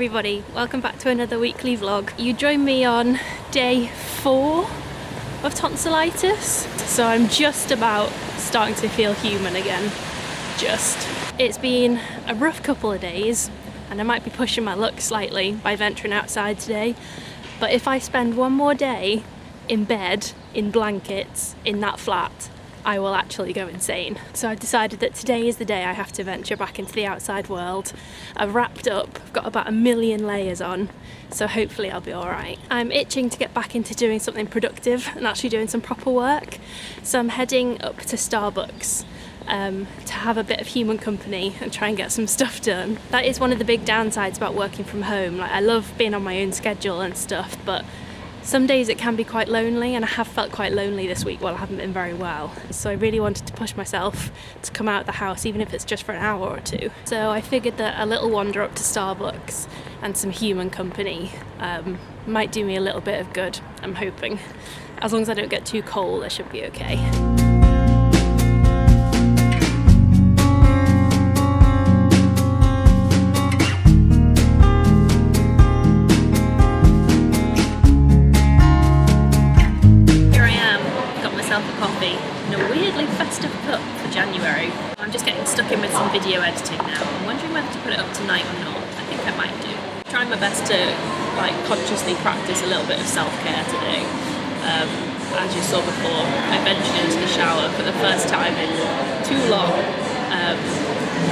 everybody, welcome back to another weekly vlog. You join me on day 4 of tonsillitis, so I'm just about starting to feel human again. It's been a rough couple of days and I might be pushing my luck slightly by venturing outside today, but if I spend one more day in bed, in blankets, in that flat, I will actually go insane. So I've decided that today is the day I have to venture back into the outside world. I've wrapped up, I've got about 1,000,000 layers on, so hopefully I'll be alright. I'm itching to get back into doing something productive and actually doing some proper work. So I'm heading up to Starbucks to have a bit of human company and try and get some stuff done. That is one of the big downsides about working from home. Like, I love being on my own schedule and stuff, but some days it can be quite lonely, and I have felt quite lonely this week while I haven't been very well. So I really wanted to push myself to come out of the house, even if it's just for an hour or two. So I figured that a little wander up to Starbucks and some human company might do me a little bit of good, I'm hoping. As long as I don't get too cold, I should be okay. A coffee in a weirdly festive cup for January. I'm just getting stuck in with some video editing now. I'm wondering whether to put it up tonight or not. I think I might do. Trying my best to consciously practice a little bit of self-care today. As you saw before, I ventured into the shower for the first time in too long.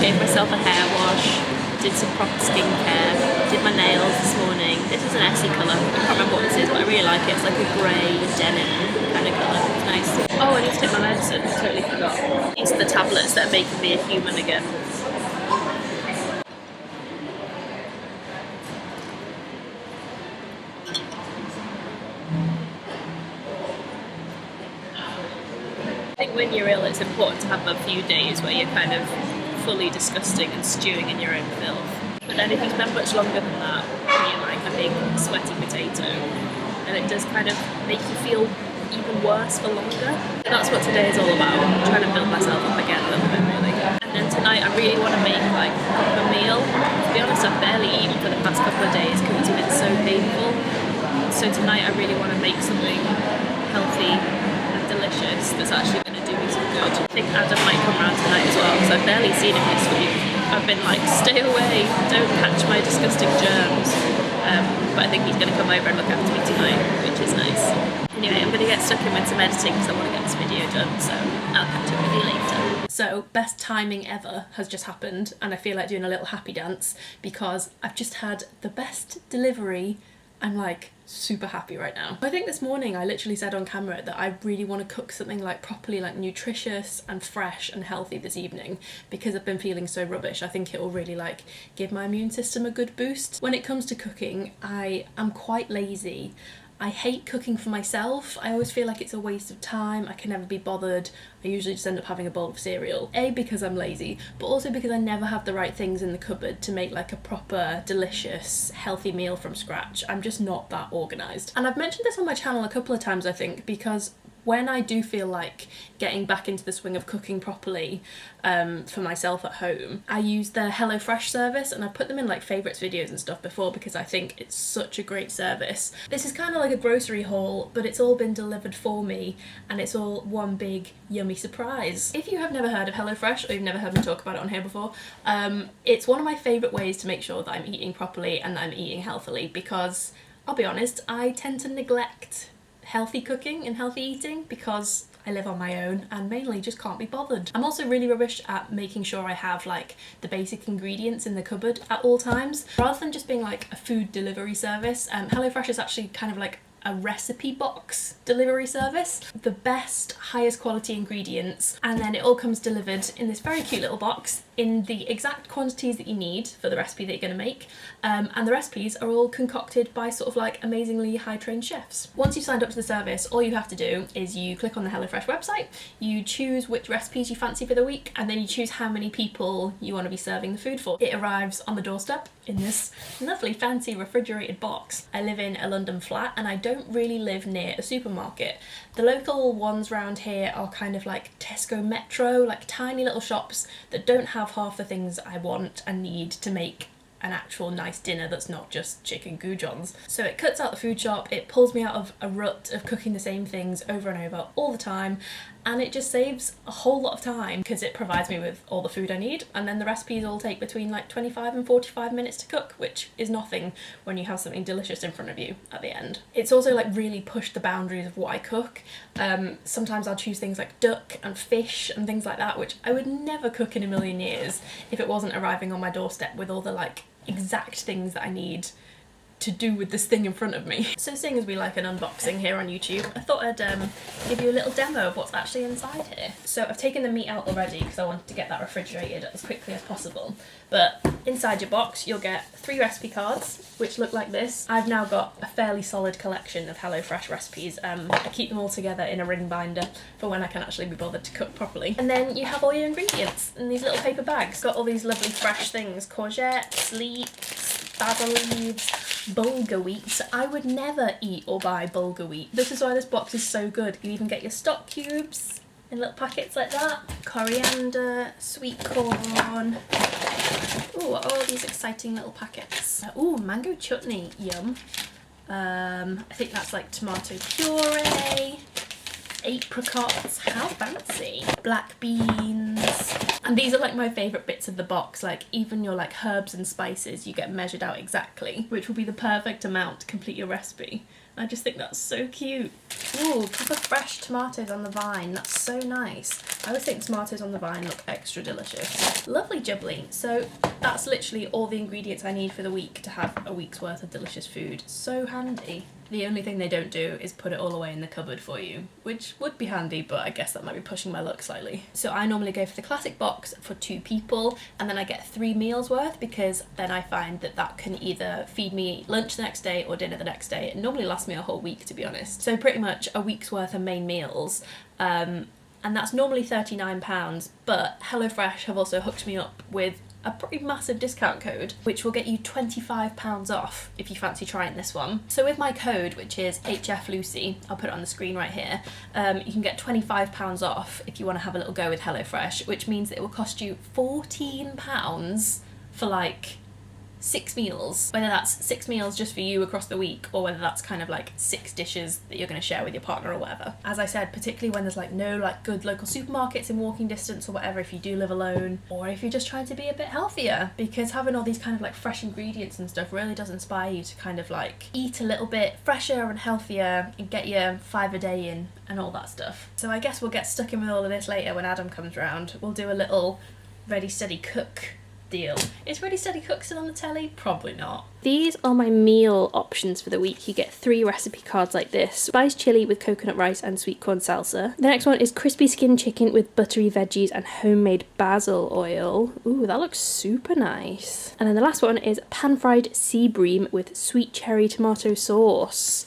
Gave myself a hair wash, did some proper skincare, did my nails this morning. This is an Essie colour. I can't remember what this is, but I really like it. It's like a grey denim kind of colour. It's nice. Oh, I need to take my medicine. I totally forgot. These are the tablets that are making me a human again. I think when you're ill, it's important to have a few days where you're kind of fully disgusting and stewing in your own filth. But then if you spend much longer than that, you're like a big sweaty potato, and it does kind of make you feel even worse for longer. And that's what today is all about. I'm trying to build myself up again a little bit, really. And then tonight I really want to make a proper meal. To be honest, I've barely eaten for the past couple of days because it's been so painful. So tonight I really want to make something healthy and delicious that's actually going to do me some good. I think Adam might come around tonight as well, because I've barely seen him this week. I've been like, stay away, don't catch my disgusting germs. But I think he's going to come over and look after me tonight, which is nice. Anyway, I'm going to get stuck in with some editing because I want to get this video done, so I'll catch up with you later. So, best timing ever has just happened, and I feel like doing a little happy dance because I've just had the best delivery. I'm like super happy right now. I think this morning I literally said on camera that I really want to cook something like properly like nutritious and fresh and healthy this evening because I've been feeling so rubbish. I think it will really like give my immune system a good boost. When it comes to cooking, I am quite lazy. I hate cooking for myself. I always feel like it's a waste of time. I can never be bothered. I usually just end up having a bowl of cereal. A, because I'm lazy, but also because I never have the right things in the cupboard to make like a proper, delicious, healthy meal from scratch. I'm just not that organised. And I've mentioned this on my channel a couple of times, I think, because when I do feel like getting back into the swing of cooking properly for myself at home, I use the HelloFresh service, and I put them in like favourites videos and stuff before because I think it's such a great service. This is kind of like a grocery haul, but it's all been delivered for me and it's all one big yummy surprise. If you have never heard of HelloFresh or you've never heard me talk about it on here before, it's one of my favourite ways to make sure that I'm eating properly and that I'm eating healthily, because I'll be honest, I tend to neglect healthy cooking and healthy eating because I live on my own and mainly just can't be bothered. I'm also really rubbish at making sure I have like the basic ingredients in the cupboard at all times. Rather than just being like a food delivery service, HelloFresh is actually kind of like a recipe box delivery service. The best, highest quality ingredients, and then it all comes delivered in this very cute little box in the exact quantities that you need for the recipe that you're going to make, and the recipes are all concocted by sort of like amazingly high-trained chefs. Once you've signed up to the service, all you have to do is you click on the HelloFresh website, you choose which recipes you fancy for the week, and then you choose how many people you want to be serving the food for. It arrives on the doorstep in this lovely fancy refrigerated box. I live in a London flat and I don't really live near a supermarket. The local ones around here are kind of like Tesco Metro, like tiny little shops that don't have half the things I want and need to make an actual nice dinner that's not just chicken goujons. So it cuts out the food shop, it pulls me out of a rut of cooking the same things over and over all the time, and it just saves a whole lot of time because it provides me with all the food I need, and then the recipes all take between like 25 and 45 minutes to cook, which is nothing when you have something delicious in front of you at the end. It's also like really pushed the boundaries of what I cook. Sometimes I'll choose things like duck and fish and things like that, which I would never cook in a million years if it wasn't arriving on my doorstep with all the like exact things that I need to do with this thing in front of me. So seeing as we like an unboxing here on YouTube, I thought I'd give you a little demo of what's actually inside here. So I've taken the meat out already because I wanted to get that refrigerated as quickly as possible. But inside your box you'll get 3 recipe cards which look like this. I've now got a fairly solid collection of HelloFresh recipes. I keep them all together in a ring binder for when I can actually be bothered to cook properly. And then you have all your ingredients in these little paper bags. Got all these lovely fresh things: courgettes, leeks, basil leaves, bulgur wheat. I would never eat or buy bulgur wheat. This is why this box is so good. You even get your stock cubes in little packets like that. Coriander, sweet corn. Ooh, what are all these exciting little packets? Ooh, mango chutney, yum. I think that's like tomato puree. Apricots, how fancy. Black beans. And these are like my favourite bits of the box, like even your like herbs and spices you get measured out exactly, which will be the perfect amount to complete your recipe. I just think that's so cute. Ooh, proper fresh tomatoes on the vine, that's so nice. I always think tomatoes on the vine look extra delicious. Lovely jubbly. So that's literally all the ingredients I need for the week to have a week's worth of delicious food. So handy. The only thing they don't do is put it all away in the cupboard for you, which would be handy, but I guess that might be pushing my luck slightly. So I normally go for the classic box for 2 people, and then I get 3 meals worth, because then I find that that can either feed me lunch the next day or dinner the next day. It normally lasts me a whole week, to be honest. So pretty much a week's worth of main meals. And that's normally £39, but HelloFresh have also hooked me up with a pretty massive discount code, which will get you £25 off if you fancy trying this one. So with my code, which is HFLucy, I'll put it on the screen right here, you can get £25 off if you want to have a little go with HelloFresh, which means that it will cost you £14 for like 6 meals, whether that's 6 meals just for you across the week, or whether that's kind of like 6 dishes that you're going to share with your partner or whatever. As I said, particularly when there's like no like good local supermarkets in walking distance or whatever, if you do live alone, or if you're just trying to be a bit healthier, because having all these kind of like fresh ingredients and stuff really does inspire you to kind of like eat a little bit fresher and healthier and get your 5 a day in and all that stuff. So I guess we'll get stuck in with all of this later when Adam comes round. We'll do a little Ready Steady Cook deal. Is Ready Steady Cook still on the telly? Probably not. These are my meal options for the week. You get 3 recipe cards like this. Spiced chili with coconut rice and sweet corn salsa. The next one is crispy skin chicken with buttery veggies and homemade basil oil. Ooh, that looks super nice. And then the last one is pan-fried sea bream with sweet cherry tomato sauce.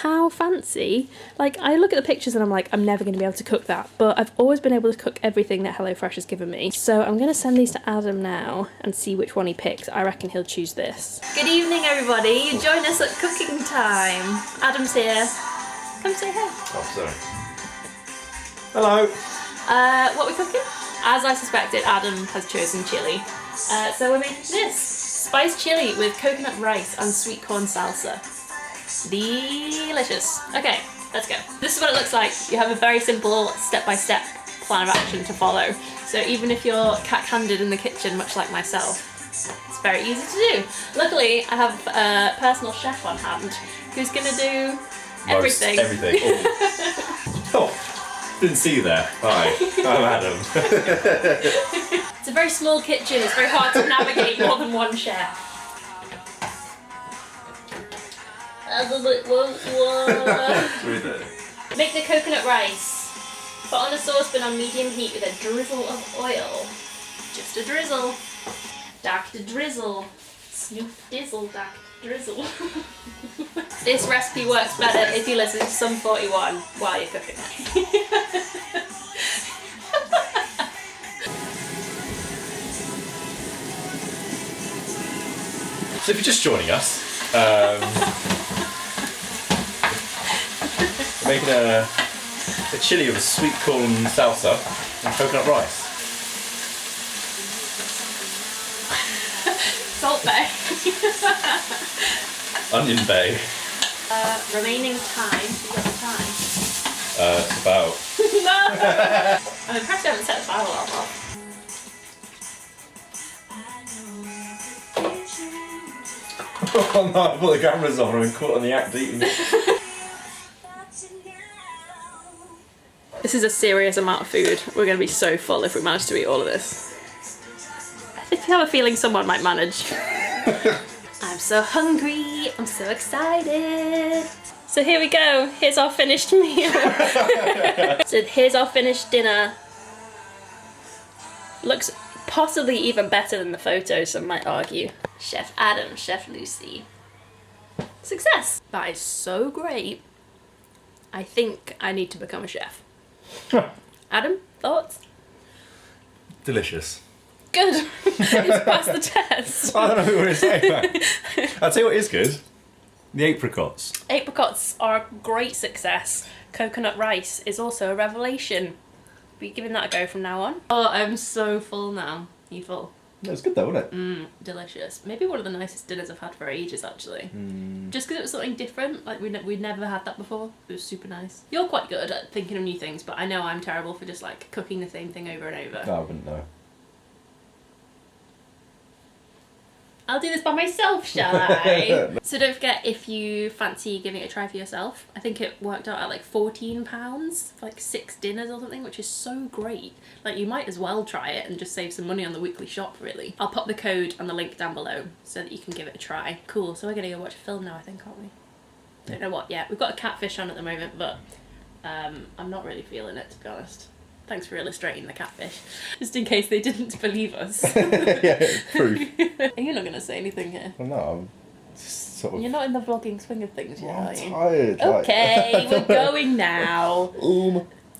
How fancy. Like, I look at the pictures and I'm like, I'm never going to be able to cook that, but I've always been able to cook everything that HelloFresh has given me. So I'm going to send these to Adam now and see which one he picks. I reckon he'll choose this. Good evening, everybody. Join us at cooking time. Adam's here. Come say hey. Oh, sorry. Hello. What are we cooking? As I suspected, Adam has chosen chili. So we're making this. Spiced chili with coconut rice and sweet corn salsa. Delicious. Okay, let's go. This is what it looks like. You have a very simple step-by-step plan of action to follow. So even if you're cack-handed in the kitchen, much like myself, it's very easy to do. Luckily, I have a personal chef on hand who's going to do everything. Everything. Oh, didn't see you there. Hi, I'm Adam. It's a very small kitchen. It's very hard to navigate more than one chef. Make the coconut rice. Put on a saucepan on medium heat with a drizzle of oil. Just a drizzle. Dark to drizzle. Snoop dizzle, dark drizzle. This recipe works better if you listen to Sum 41 while you're cooking it. So if you're just joining us, making a chili with sweet corn salsa and coconut rice. Salt bae. Onion bay. Remaining time. You got the time? It's about. No! I'm impressed I haven't set the fire alarm off. Oh no, I put the cameras on and caught on the act eating. This is a serious amount of food. We're going to be so full if we manage to eat all of this. I have a feeling someone might manage. I'm so hungry. I'm so excited. So here we go. Here's our finished meal. So here's our finished dinner. Looks possibly even better than the photos, some might argue. Chef Adam, Chef Lucy. Success. That is so great. I think I need to become a chef. Adam, thoughts? Delicious. Good. It's passed the test. I don't know what to say, man. I'll tell you what is good. The apricots. Apricots are a great success. Coconut rice is also a revelation. Be giving that a go from now on. Oh, I'm so full now. You full? It was good though, wasn't it? Delicious. Maybe one of the nicest dinners I've had for ages, actually. Just because it was something different. Like, we'd never had that before. It was super nice. You're quite good at thinking of new things, but I know I'm terrible for just, like, cooking the same thing over and over. No, I wouldn't know. I'll do this by myself, shall I? So don't forget, if you fancy giving it a try for yourself, I think it worked out at like £14 for like 6 dinners or something, which is so great. Like, you might as well try it and just save some money on the weekly shop, really. I'll pop the code and the link down below so that you can give it a try. Cool, so we're gonna go watch a film now, I think, aren't we? Don't know what yet. We've got a catfish on at the moment, but I'm not really feeling it, to be honest. Thanks for illustrating the catfish. Just in case they didn't believe us. Yeah, proof. Are you not going to say anything here? Well, no, I'm just sort of... You're not in the vlogging swing of things yet, I'm are you? tired. Okay, we're going now.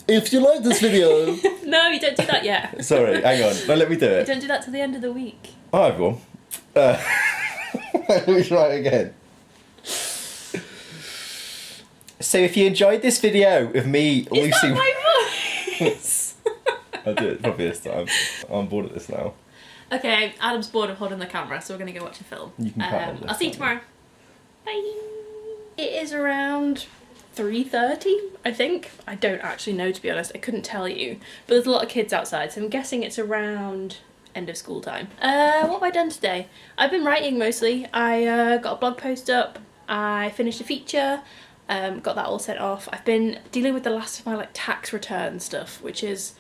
If you like this video... No, you don't do that yet. Sorry, hang on. No, let me do You it. don't do that till the end of the week. Hi, everyone. Let me try it again. So if you enjoyed this video of me, Lucy... Is that my voice? I'll do it probably this time. I'm bored of this now. Okay, Adam's bored of holding the camera, so we're going to go watch a film. You can cut it. I'll see you tomorrow. Bye. It is around 3:30, I think. I don't actually know, to be honest. I couldn't tell you. But there's a lot of kids outside, so I'm guessing it's around end of school time. What have I done today? I've been writing mostly. I got a blog post up. I finished a feature. Got that all sent off. I've been dealing with the last of my like tax return stuff, which is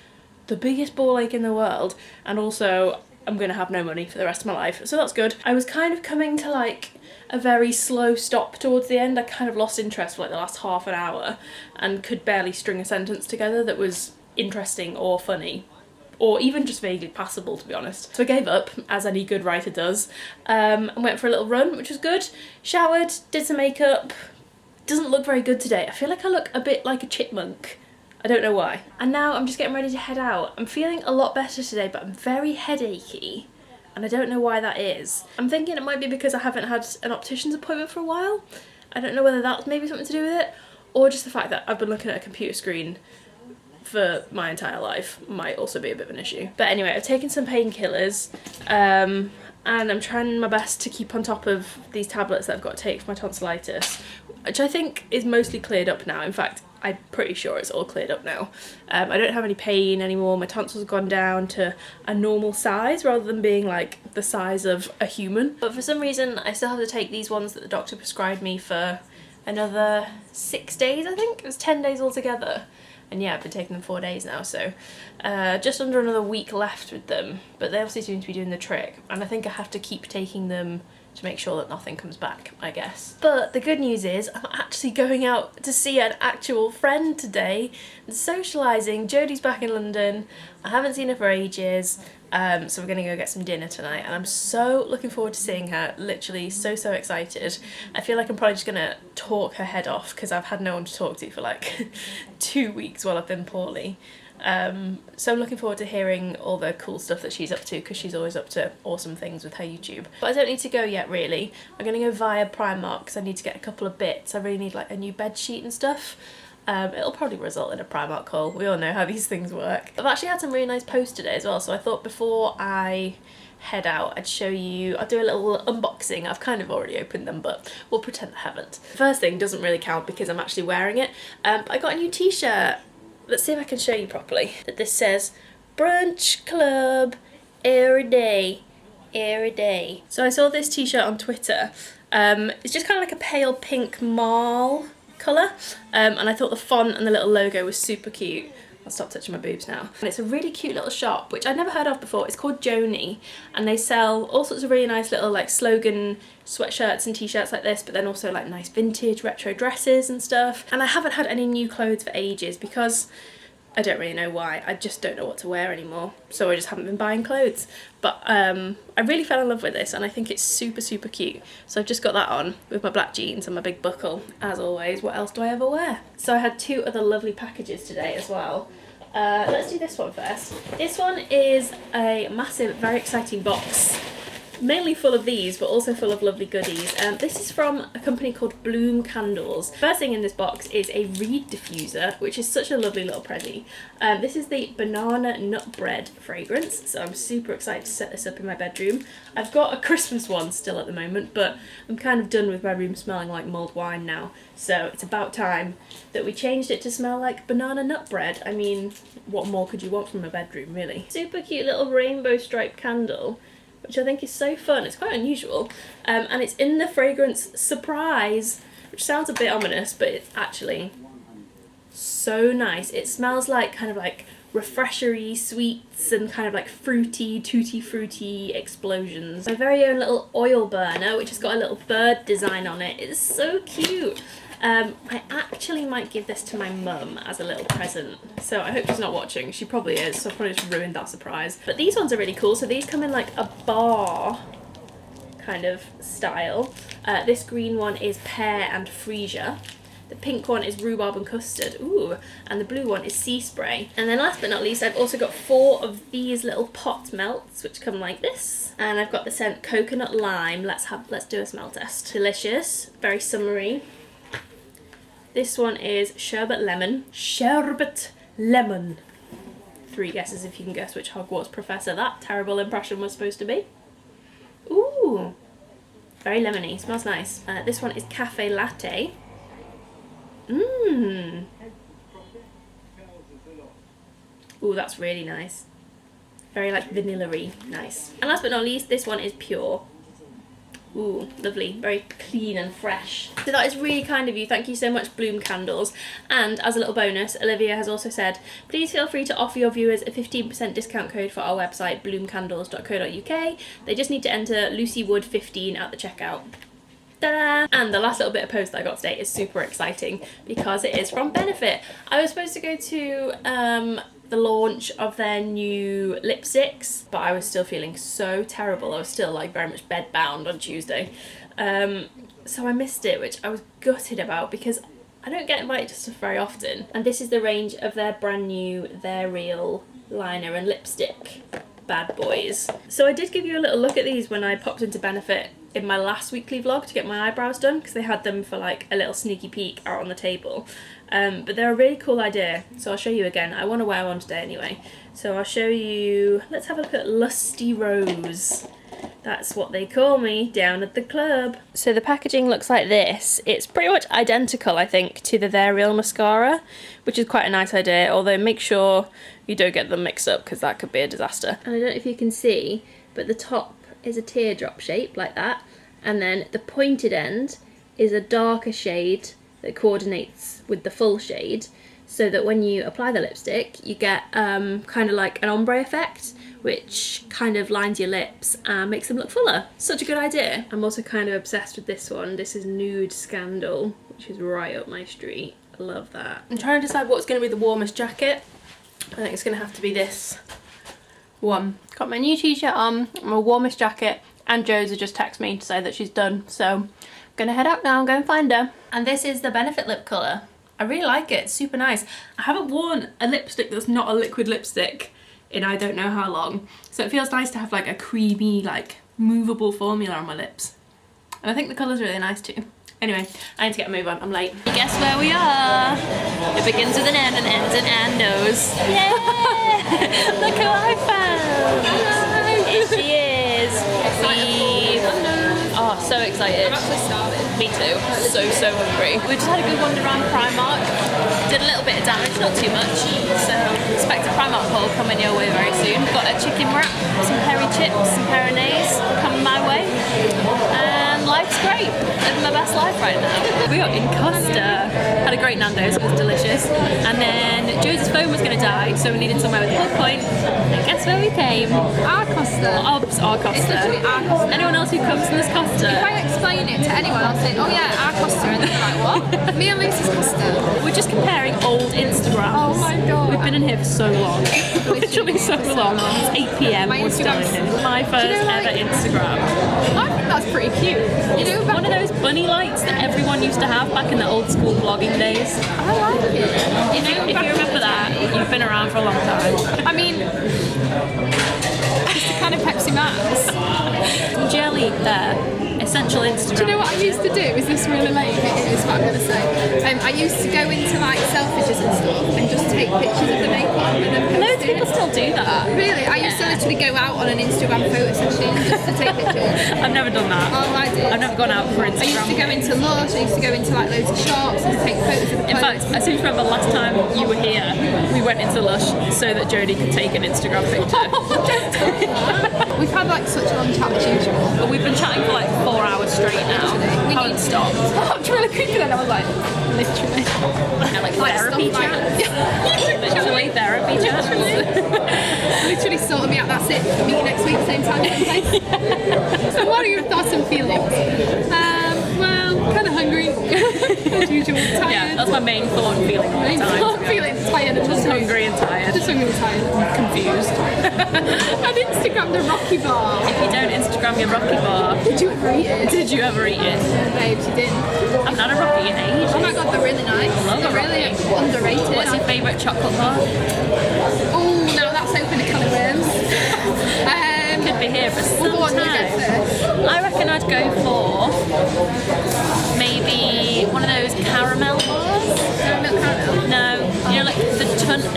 the biggest ball ache in the world, and also I'm gonna have no money for the rest of my life, so that's good. I was kind of coming to like a very slow stop towards the end. I kind of lost interest for like the last half an hour and could barely string a sentence together that was interesting or funny or even just vaguely passable, to be honest. So I gave up, as any good writer does, and went for a little run, which was good. Showered, did some makeup. Doesn't look very good today. I feel like I look a bit like a chipmunk. I don't know why. And now I'm just getting ready to head out. I'm feeling a lot better today, but I'm very headachy, and I don't know why that is. I'm thinking it might be because I haven't had an optician's appointment for a while. I don't know whether that's maybe something to do with it, or just the fact that I've been looking at a computer screen for my entire life might also be a bit of an issue. But anyway, I've taken some painkillers, and I'm trying my best to keep on top of these tablets that I've got to take for my tonsillitis, which I think is mostly cleared up now. In fact, I'm pretty sure it's all cleared up now. I don't have any pain anymore. My tonsils have gone down to a normal size rather than being like the size of a human. But for some reason, I still have to take these ones that the doctor prescribed me for another 6 days, I think. It was 10 days altogether. And yeah, I've been taking them 4 days now, so just under another week left with them. But they obviously seem to be doing the trick. And I think I have to keep taking them to make sure that nothing comes back, I guess. But the good news is I'm actually going out to see an actual friend today and socialising. Jodie's back in London. I haven't seen her for ages, so we're gonna go get some dinner tonight, and I'm so looking forward to seeing her. Literally so excited. I feel like I'm probably just gonna talk her head off because I've had no one to talk to for like 2 weeks while I've been poorly. So I'm looking forward to hearing all the cool stuff that she's up to, because she's always up to awesome things with her YouTube. But I don't need to go yet, really. I'm going to go via Primark because I need to get a couple of bits. I really need like a new bed sheet and stuff. It'll probably result in a Primark haul. We all know how these things work. I've actually had some really nice posts today as well, so I thought before I head out I'd show you, I'll do a little unboxing. I've kind of already opened them, but we'll pretend I haven't. First thing doesn't really count because I'm actually wearing it. But I got a new t-shirt. Let's see if I can show you properly. That this says Brunch Club every day, every day. So I saw this t-shirt on Twitter. It's just kind of like a pale pink marl colour, and I thought the font and the little logo was super cute. I'll stop touching my boobs now. And it's a really cute little shop, which I'd never heard of before. It's called Joni, and they sell all sorts of really nice little like slogan sweatshirts and t-shirts like this, but then also like nice vintage retro dresses and stuff. And I haven't had any new clothes for ages because I don't really know why. I just don't know what to wear anymore. So I just haven't been buying clothes. But I really fell in love with this and I think it's super, super cute. So I've just got that on with my black jeans and my big buckle. As always, what else do I ever wear? So I had 2 other lovely packages today as well. Let's do this one first. This one is a massive, very exciting box. Mainly full of these, but also full of lovely goodies. This is from a company called Bloom Candles. First thing in this box is a reed diffuser, which is such a lovely little prezzy. This is the banana nut bread fragrance, so I'm super excited to set this up in my bedroom. I've got a Christmas one still at the moment, but I'm kind of done with my room smelling like mulled wine now, so it's about time that we changed it to smell like banana nut bread. I mean, what more could you want from a bedroom, really? Super cute little rainbow striped candle, which I think is so fun. It's quite unusual. And it's in the fragrance Surprise, which sounds a bit ominous, but it's actually so nice. It smells like kind of like refreshery sweets and kind of like fruity, tutti fruity explosions. My very own little oil burner, which has got a little bird design on it. It's so cute. I actually might give this to my mum as a little present, so I hope she's not watching. She probably is, so I've probably just ruined that surprise. But these ones are really cool. So these come in like a bar kind of style. This green one is pear and freesia. The pink one is rhubarb and custard. Ooh, and the blue one is sea spray. And then last but not least, I've also got 4 of these little pot melts, which come like this. And I've got the scent coconut lime. Let's do a smell test. Delicious, very summery. This one is sherbet lemon. Sherbet lemon. 3 guesses if you can guess which Hogwarts professor that terrible impression was supposed to be. Ooh, very lemony. Smells nice. This one is cafe latte. Mmm. Ooh, that's really nice. Very like vanilla-y. Nice. And last but not least, this one is pure. Ooh, lovely, very clean and fresh. So that is really kind of you. Thank you so much, Bloom Candles. And as a little bonus, Olivia has also said, please feel free to offer your viewers a 15% discount code for our website, bloomcandles.co.uk. They just need to enter LucyWood15 at the checkout. Ta-da! And the last little bit of post that I got today is super exciting because it is from Benefit. I was supposed to go to the launch of their new lipsticks, but I was still feeling so terrible. I was still like very much bedbound on Tuesday, so I missed it, which I was gutted about because I don't get invited to stuff very often. And this is the range of their brand new They're Real liner and lipstick bad boys. So I did give you a little look at these when I popped into Benefit in my last weekly vlog to get my eyebrows done, because they had them for like a little sneaky peek out on the table. But they're a really cool idea, so I'll show you again. I want to wear one today anyway. So I'll show you, let's have a look at Lusty Rose. That's what they call me down at the club. So the packaging looks like this. It's pretty much identical, I think, to the They're Real mascara, which is quite a nice idea, although make sure you don't get them mixed up because that could be a disaster. And I don't know if you can see, but the top is a teardrop shape like that, and then the pointed end is a darker shade that coordinates with the full shade, so that when you apply the lipstick you get kind of like an ombre effect, which kind of lines your lips and makes them look fuller. Such a good idea. I'm also kind of obsessed with this one. This is Nude Scandal, which is right up my street. I love that. I'm trying to decide what's going to be the warmest jacket. I think it's going to have to be this one. Got my new t-shirt on, my warmest jacket, and Josie just texted me to say that she's done, so I'm gonna head out now and go and find her. And this is the Benefit lip colour. I really like it, it's super nice. I haven't worn a lipstick that's not a liquid lipstick in I don't know how long, so it feels nice to have like a creamy, like movable formula on my lips. And I think the colour's really nice too. Anyway, I need to get a move on. I'm late. Guess where we are? It begins with an N and ends in Andos. Yeah! Look who I found! Hello! Here she is. Oh, so excited. I'm actually starving. Me too. So hungry. We just had a good wander around Primark. Did a little bit of damage, not too much. So expect a Primark haul coming your way very soon. Got a chicken wrap, some peri chips, some peronaise coming my way. And life's great. Living my best life right now. We are in Costa. Had a great Nando's, it was delicious. And then Jose's phone was going to die, so we needed somewhere with a plug point. And guess where we came? Our Costa. Obs, our It's Costa. literally our Costa. Anyone else who comes from this Costa? If I explain it to anyone, I'll say, oh yeah, our Costa, and they're like, what? Me and Lucy's Costa. We're just comparing old Instagrams. Oh my God. We've been in here for so long. Literally so long. It's 8 p.m. My We're still in Instagram's- here. My first ever Instagram. I think that's pretty cute. You know, One of those bunny lights that everyone used to have back in the old school vlogging days. I like it. You know, if you remember that, you've been around for a long time. I mean, it's the kind of Pepsi Max. Jelly there. Essential Instagram. Do you know what I used to do? Is this really lame? It is what I'm going to say. I used to go into like Selfridges and stuff and just take pictures of the makeup and then post Loads of it. people still do that. Really? I used to literally go out on an Instagram photo session just to take pictures. I've never done that. Oh, I did. I've never gone out for Instagram. I used to go into Lush, I used to go into like loads of shops and take photos of the In clothes. fact, I seem to remember last time you were here, we went into Lush so that Jodie could take an Instagram picture. We've had like such a long chat as usual. But we've been chatting for like 4 hours straight now. We Haven't need- stopped. Stopped really quickly then I was like, literally. Yeah, like Like therapy stuff chats. like- Literally therapy chats. Literally sorted me out, that's it. Meet you next week, same time, same place. So what are your thoughts and feelings? Well, kind of hungry. As usual, tired. Yeah, that's my main thought and feeling all the time. I'm feeling tired and Just hungry and tired. Just hungry and tired. Confused. I'd Instagram the Rocky Bar. If you don't Instagram your Rocky bar, Did you ever eat it? did you ever eat it? Babes, you didn't. I've had a Rocky in ages. Oh my god, they're really nice. love they're a really Rocky. underrated. What's your favourite chocolate bar? Oh, now that's open a can of worms. Could be here for some What one do you go time. first? I reckon I'd go for maybe one of those caramel bars. Milk caramel. No, you know, like the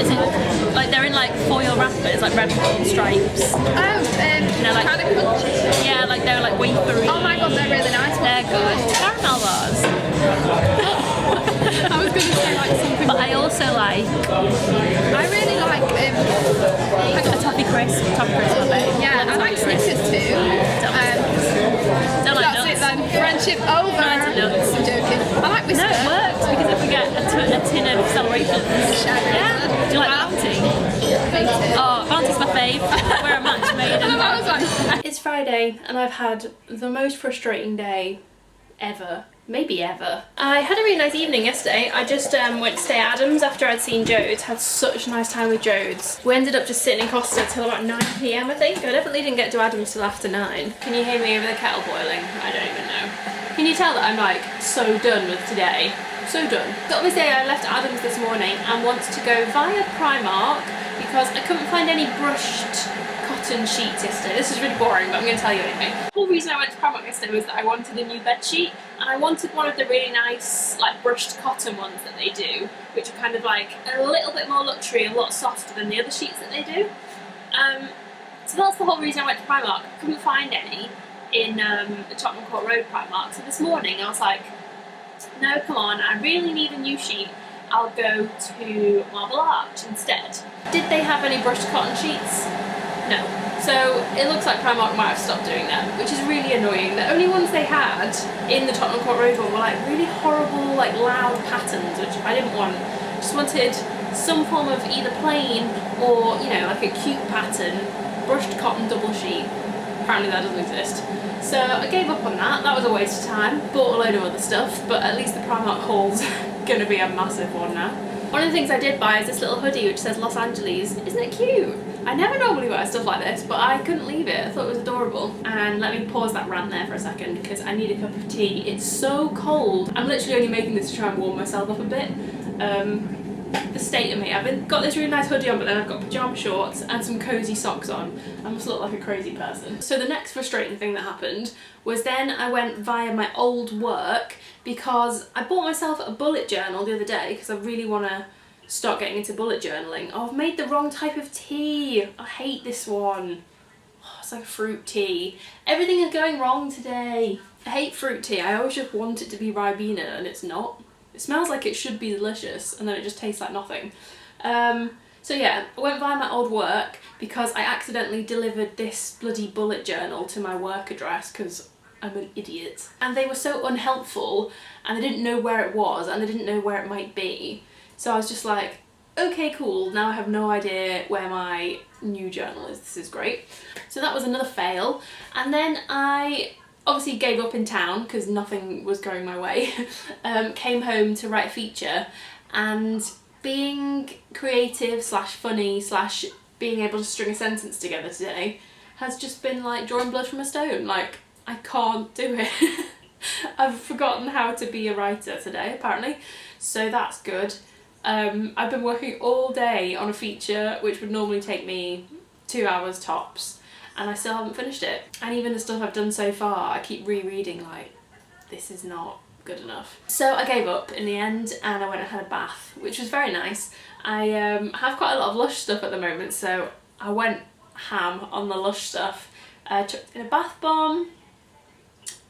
is it like they're in like foil wrappers, like red and stripes. Oh, No, like- kind of crunchy. Yeah, like they're like wafery. Oh my god, they're really nice. They're good. Caramel bars. I was going to say like something. But I also like I really like a toffee crisp. Toffee crisp, my babe. yeah, I Love like toffee crisp. Snickers too. Don't like That's it nuts. then. Friendship over. Nuts. I'm joking. I like No, Whisper. it works because if we get a tin of celebrations. Yeah. Do you like Bounty? Hate it. Oh, Bounty's my fave. We're a match made. And I was like, It's Friday and I've had the most frustrating day ever. Maybe ever. I had a really nice evening yesterday. I just went to stay at Adam's after I'd seen Jodes. Had such a nice time with Jodes. We ended up just sitting in Costa till about 9 p.m. I think. I definitely didn't get to Adam's till after 9. Can you hear me over the kettle boiling? I don't even know. Can you tell that I'm like so done with today? So done. So obviously I left Adam's this morning and wanted to go via Primark because I couldn't find any brushed cotton sheets yesterday. This is really boring, but I'm going to tell you anyway. The whole reason I went to Primark yesterday was that I wanted a new bed sheet, and I wanted one of the really nice, like, brushed cotton ones that they do, which are kind of like a little bit more luxury, a lot softer than the other sheets that they do. So that's the whole reason I went to Primark. I couldn't find any in the Tottenham Court Road Primark. So this morning I was like, no, come on, I really need a new sheet. I'll go to Marble Arch instead. Did they have any brushed cotton sheets? No. So it looks like Primark might have stopped doing them, which is really annoying. The only ones they had in the Tottenham Court Road one were like really horrible, like loud patterns, which I didn't want. Just wanted some form of either plain or, you know, like a cute pattern, brushed cotton double sheet. Apparently that doesn't exist. So I gave up on that. That was a waste of time. Bought a load of other stuff, but at least the Primark haul's gonna be a massive one now. One of the things I did buy is this little hoodie which says Los Angeles. Isn't it cute? I never normally wear stuff like this, but I couldn't leave it. I thought it was adorable. And let me pause that rant there for a second because I need a cup of tea. It's so cold. I'm literally only making this to try and warm myself up a bit. the state of me. Got this really nice hoodie on, but then I've got pyjama shorts and some cozy socks on. I must look like a crazy person. So the next frustrating thing that happened was then I went via my old work because I bought myself a bullet journal the other day because I really want to start getting into bullet journaling. Oh, I've made the wrong type of tea. I hate this one. Oh, it's like a fruit tea. Everything is going wrong today. I hate fruit tea. I always just want it to be Ribena and it's not. It smells like it should be delicious and then it just tastes like nothing. So yeah, I went via my old work because I accidentally delivered this bloody bullet journal to my work address because I'm an idiot. And they were so unhelpful and they didn't know where it was and they didn't know where it might be. So I was just like, okay, cool, now I have no idea where my new journal is. This is great. So that was another fail. And then I obviously gave up in town because nothing was going my way. Came home to write a feature, and being creative slash funny slash being able to string a sentence together today has just been like drawing blood from a stone. Like, I can't do it. I've forgotten how to be a writer today, apparently, so that's good. I've been working all day on a feature which would normally take me 2 hours tops, and I still haven't finished it. And even the stuff I've done so far, I keep rereading like, this is not good enough. So I gave up in the end and I went and had a bath, which was very nice. I have quite a lot of Lush stuff at the moment, so I went ham on the Lush stuff. I chucked in a bath bomb.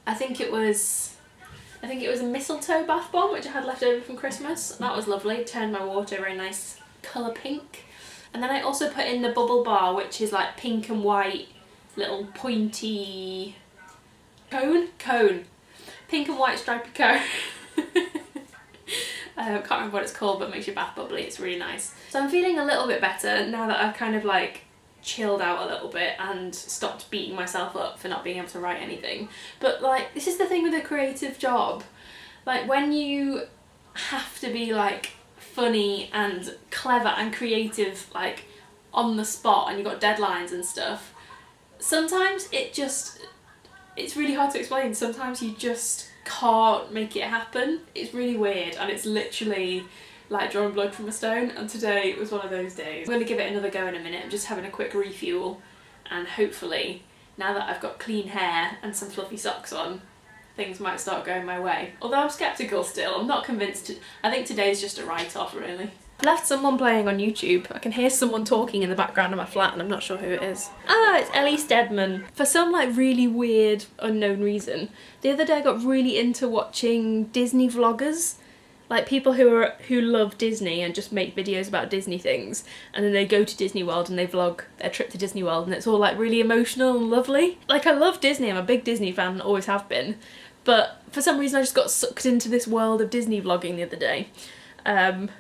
I think it was a mistletoe bath bomb which I had left over from Christmas. That was lovely. Turned my water very nice colour pink. And then I also put in the bubble bar, which is like pink and white little pointy cone. Pink and white stripy cone. I can't remember what it's called, but it makes your bath bubbly. It's really nice. So I'm feeling a little bit better now that I've kind of like chilled out a little bit and stopped beating myself up for not being able to write anything. But like, this is the thing with a creative job. Like, when you have to be like funny and clever and creative like on the spot and you've got deadlines and stuff, sometimes it's really hard to explain. Sometimes you just can't make it happen. It's really weird and it's literally like drawing blood from a stone, and today was one of those days. I'm going to give it another go in a minute. I'm just having a quick refuel, and hopefully now that I've got clean hair and some fluffy socks on, things might start going my way. Although I'm sceptical still, I'm not convinced. I think today's just a write-off really. I left someone playing on YouTube. I can hear someone talking in the background of my flat and I'm not sure who it is. Ah, it's Ellie Steadman. For some like really weird unknown reason, the other day I got really into watching Disney vloggers. Like people who love Disney and just make videos about Disney things, and then they go to Disney World and they vlog their trip to Disney World, and it's all like really emotional and lovely. Like, I love Disney, I'm a big Disney fan and always have been, but for some reason I just got sucked into this world of Disney vlogging the other day. And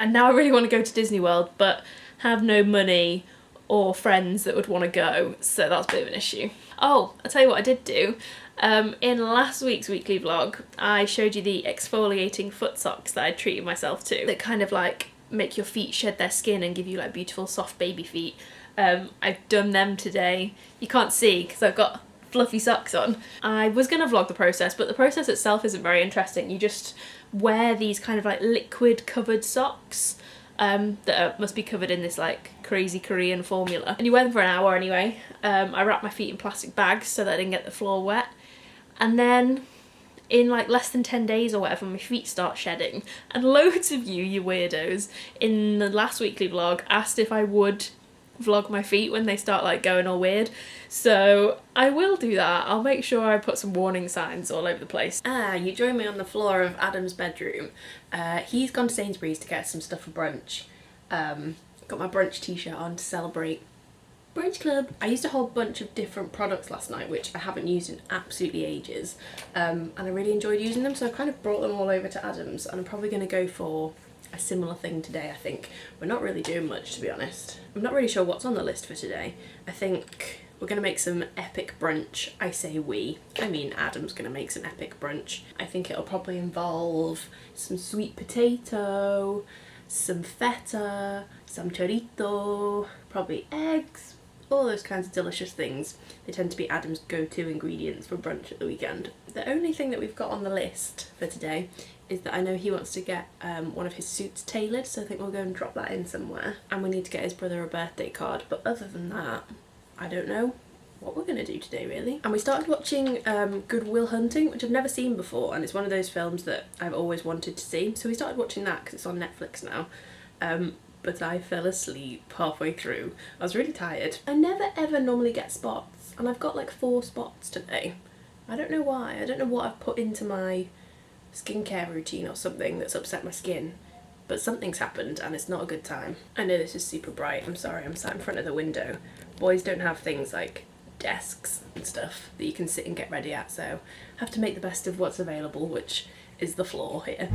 now I really want to go to Disney World but have no money or friends that would want to go, so that's a bit of an issue. Oh, I'll tell you what I did do. In last week's weekly vlog, I showed you the exfoliating foot socks that I treated myself to, that kind of like make your feet shed their skin and give you like beautiful soft baby feet. I've done them today. You can't see because I've got fluffy socks on. I was going to vlog the process, but the process itself isn't very interesting. You just wear these kind of like liquid covered socks that must be covered in this like crazy Korean formula, and you wear them for an hour anyway. I wrapped my feet in plastic bags so that I didn't get the floor wet, and then in like less than 10 days or whatever my feet start shedding, and loads of you weirdos in the last weekly vlog asked if I would vlog my feet when they start like going all weird, so I will do that. I'll make sure I put some warning signs all over the place. You join me on the floor of Adam's bedroom. He's gone to Sainsbury's to get some stuff for brunch. Got my brunch t-shirt on to celebrate brunch club. I used a whole bunch of different products last night which I haven't used in absolutely ages, and I really enjoyed using them, so I kind of brought them all over to Adam's, and I'm probably going to go for a similar thing today. I think we're not really doing much, to be honest. I'm not really sure what's on the list for today. I think we're going to make some epic brunch. I say we, I mean Adam's going to make some epic brunch. I think it'll probably involve some sweet potato, some feta, some chorito, probably eggs, all those kinds of delicious things. They tend to be Adam's go-to ingredients for brunch at the weekend. The only thing that we've got on the list for today is that I know he wants to get one of his suits tailored, so I think we'll go and drop that in somewhere. And we need to get his brother a birthday card, but other than that, I don't know what we're gonna do today really. And we started watching Good Will Hunting, which I've never seen before, and it's one of those films that I've always wanted to see. So we started watching that because it's on Netflix now. But I fell asleep halfway through. I was really tired. I never ever normally get spots, and I've got like 4 spots today. I don't know why. I don't know what I've put into my skincare routine or something that's upset my skin, but something's happened and it's not a good time. I know this is super bright. I'm sorry, I'm sat in front of the window. Boys don't have things like desks and stuff that you can sit and get ready at, so I have to make the best of what's available, which is the floor here.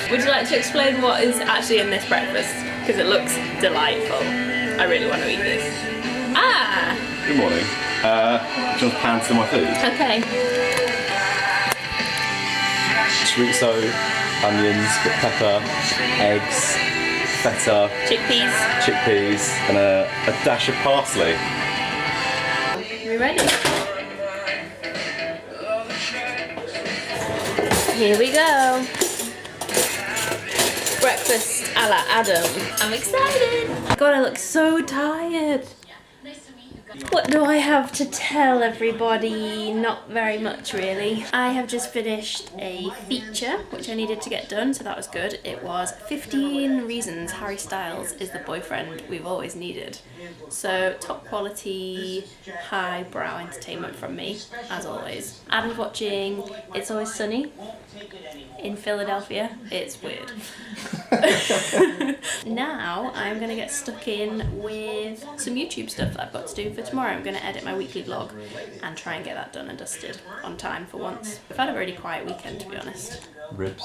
Would you like to explain what is actually in this breakfast? Because it looks delightful. I really want to eat this. Ah! Good morning. Do you want to pan some of my food? Okay. Chorizo, onions, pepper, eggs, feta, chickpeas, and a dash of parsley. Are we ready? Here we go. Breakfast a la Adam. I'm excited. God, I look so tired. What do I have to tell everybody? Not very much really. I have just finished a feature which I needed to get done, so that was good. It was 15 reasons Harry Styles is the boyfriend we've always needed. So top quality, highbrow entertainment from me, as always. Adam's watching It's Always Sunny in Philadelphia. It's weird. Now I'm gonna get stuck in with some YouTube stuff that I've got to do for tomorrow. I'm gonna edit my weekly vlog and try and get that done and dusted on time for once. I've had a really quiet weekend, to be honest. Ribs.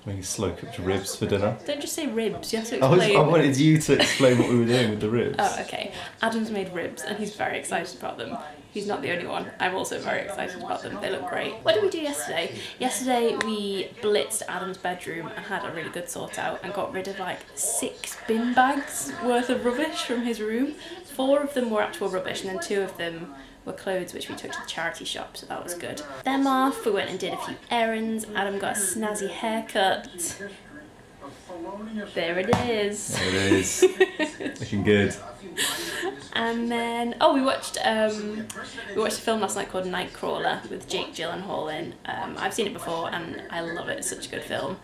Making slow cooked ribs for dinner. Don't just say ribs, you have to explain. I wanted you to explain what we were doing with the ribs. Oh, okay. Adam's made ribs and he's very excited about them. He's not the only one. I'm also very excited about them. They look great. What did we do yesterday? Yesterday we blitzed Adam's bedroom and had a really good sort out and got rid of like 6 bin bags worth of rubbish from his room. 4 of them were actual rubbish and then 2 of them were clothes which we took to the charity shop, so that was good. Them off, we went and did a few errands. Adam got a snazzy haircut. There it is. There it is. Looking good. And then, we watched a film last night called Nightcrawler with Jake Gyllenhaal in. I've seen it before and I love it. It's such a good film,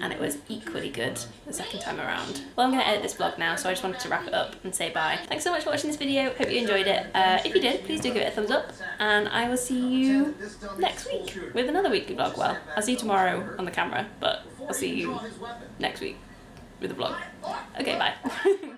and it was equally good the second time around. Well, I'm going to edit this vlog now, so I just wanted to wrap it up and say bye. Thanks so much for watching this video. Hope you enjoyed it. If you did, please do give it a thumbs up, and I will see you next week with another weekly vlog. Well, I'll see you tomorrow on the camera, but I'll see you next week with a vlog. Okay, bye.